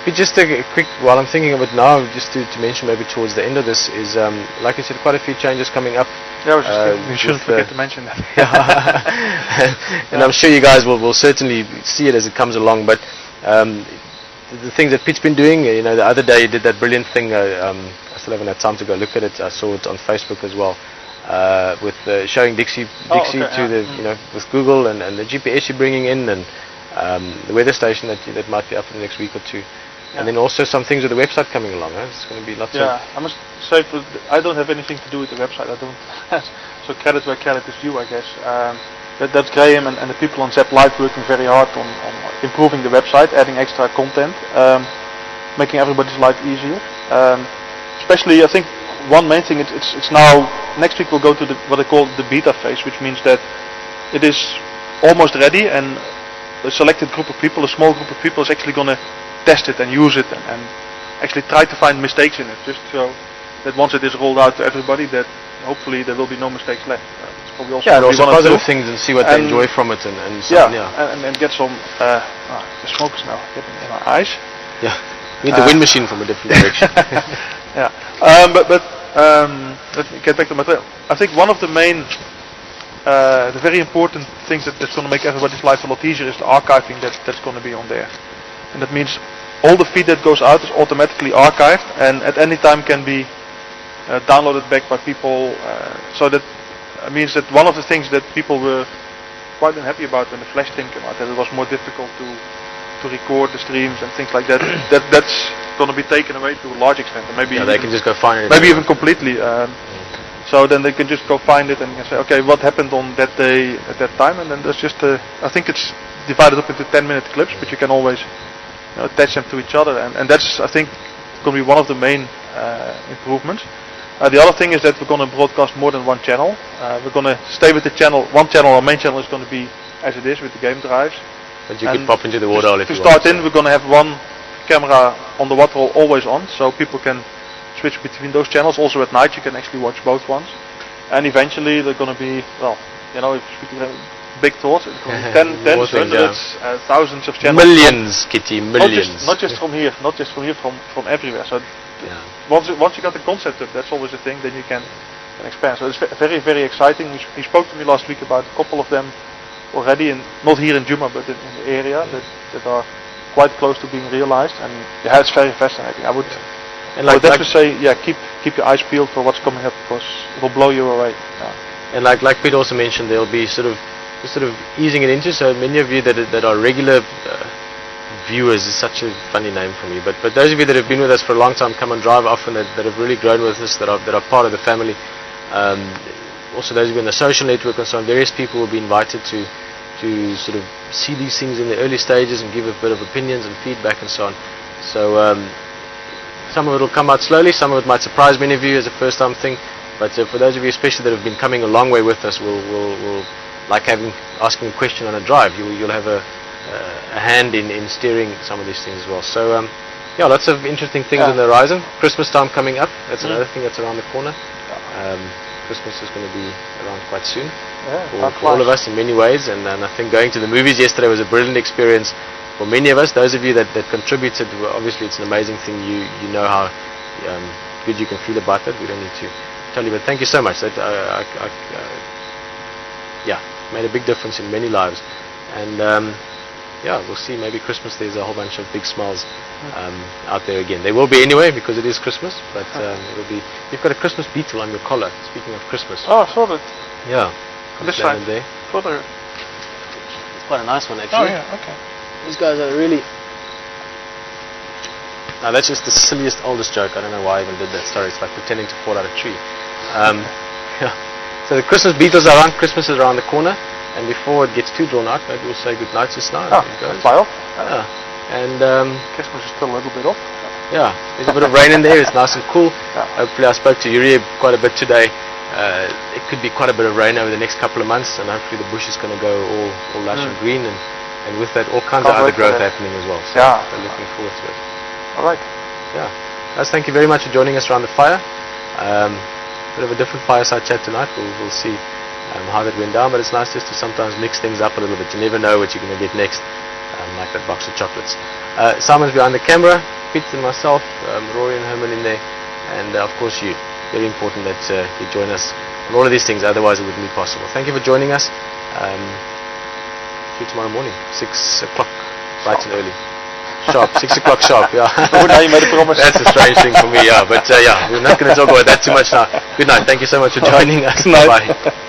But just a quick, while I'm thinking of it now, just to mention maybe towards the end of this is, like I said, quite a few changes coming up. Yeah, I was just thinking, we shouldn't forget to mention that. And I'm sure you guys will certainly see it as it comes along. But the things that Pete's been doing, the other day he did that brilliant thing. I still haven't had time to go look at it. I saw it on Facebook as well, with showing Dixie to the, with Google and the GPS you're bringing in, and the weather station that might be up in the next week or two. And then also some things with the website coming along. It's going to be lots of... Yeah, I must say, I don't have anything to do with the website. I don't. So credit where credit is due, I guess. That's Graham and the people on Zap Live working very hard on improving the website, adding extra content, making everybody's life easier. Especially, I think one main thing, it's now, next week we'll go to what they call the beta phase, which means that it is almost ready, and a selected group of people, a small group of people, is actually going to test it and use it and actually try to find mistakes in it, just so that once it is rolled out to everybody, that hopefully there will be no mistakes left. It's probably also and also positive things, and see what they enjoy from it, and get some. The smoke is now getting in my eyes. Yeah, we need the wind machine from a different direction. Yeah, but let me get back to my trail. I think one of the main, the very important things that's going to make everybody's life a lot easier is the archiving that's going to be on there. And that means all the feed that goes out is automatically archived and at any time can be downloaded back by people. So that means that one of the things that people were quite unhappy about when the Flash thing came out, that it was more difficult to record the streams and things like that. That's going to be taken away to a large extent. And maybe they can just go find it. Maybe even completely. So then they can just go find it and can say, okay, what happened on that day at that time, and then there's just I think it's divided up into 10-minute clips, but you can always attach them to each other, and that's, I think, going to be one of the main improvements. The other thing is that we're going to broadcast more than one channel. We're going to stay with the channel. One channel, our main channel, is going to be as it is with the game drives. But you can pop into the waterhole if you want. To start in, we're going to have one camera on the waterhole always on, so people can switch between those channels. Also at night, you can actually watch both ones. And eventually, they're going to be, if you have big thoughts, it's going to be tens, hundreds, thousands of channels. Millions, Kitty, millions. Not just from here, from everywhere. So once you got the concept up, that's always the thing, then you can expand. So it's very, very exciting. He spoke to me last week about a couple of them already, not here in Juma, but in the area that are quite close to being realized. And it's very fascinating. I would definitely say, keep your eyes peeled for what's coming up, because it will blow you away. And like Pete also mentioned, there'll be sort of easing it into. So many of you that are regular viewers, is such a funny name for me, but those of you that have been with us for a long time, come and drive often, that have really grown with us, that are part of the family. Also those of you in the social network and so on, various people will be invited to sort of see these things in the early stages and give a bit of opinions and feedback and so on. So some of it will come out slowly, some of it might surprise many of you as a first time thing, but for those of you especially that have been coming a long way with us, we'll like asking a question on a drive, you'll have a hand in steering some of these things as well. So lots of interesting things on the horizon. Christmas time coming up, that's another thing that's around the corner. Christmas is going to be around quite soon for all of us in many ways, and I think going to the movies yesterday was a brilliant experience for many of us. Those of you that contributed, obviously it's an amazing thing. You know how good you can feel about that. We don't need to tell you, but thank you so much. That made a big difference in many lives. And we'll see. Maybe Christmas there's a whole bunch of big smiles out there again. There will be anyway, because it is Christmas. But it'll be. You've got a Christmas beetle on your collar. Speaking of Christmas. Oh, I saw that. Yeah. This side. There. It's quite a nice one actually. Oh yeah. Okay. These guys are really. Now that's just the silliest, oldest joke. I don't know why I even did that. Sorry, it's like pretending to fall out of a tree. So the Christmas beetles are around. Christmas is around the corner. And before it gets too drawn out, maybe we'll say good night just now. Fly off. And Christmas is still a little bit off. Yeah, there's a bit of rain in there. It's nice and cool. Hopefully, I spoke to Yuri quite a bit today. It could be quite a bit of rain over the next couple of months, and hopefully the bush is going to go all lush and green, and with that all kinds of other growth happening as well. So I'm looking forward to it. All right. Yeah. Guys, thank you very much for joining us around the fire. Bit of a different fireside chat tonight. We'll see how that went down, but it's nice just to sometimes mix things up a little bit. You never know what you're going to get next, like that box of chocolates. Simon's behind the camera. Pete and myself, Rory and Herman in there, and of course you. Very important that you join us on all of these things, otherwise it wouldn't be possible. Thank you for joining us. See you tomorrow morning, 6 o'clock, bright and early. Sharp, 6 o'clock sharp, yeah. Oh, now you made a promise. That's a strange thing for me, yeah. But yeah, we're not going to talk about that too much now. Good night. Thank you so much for joining us. Night. Bye.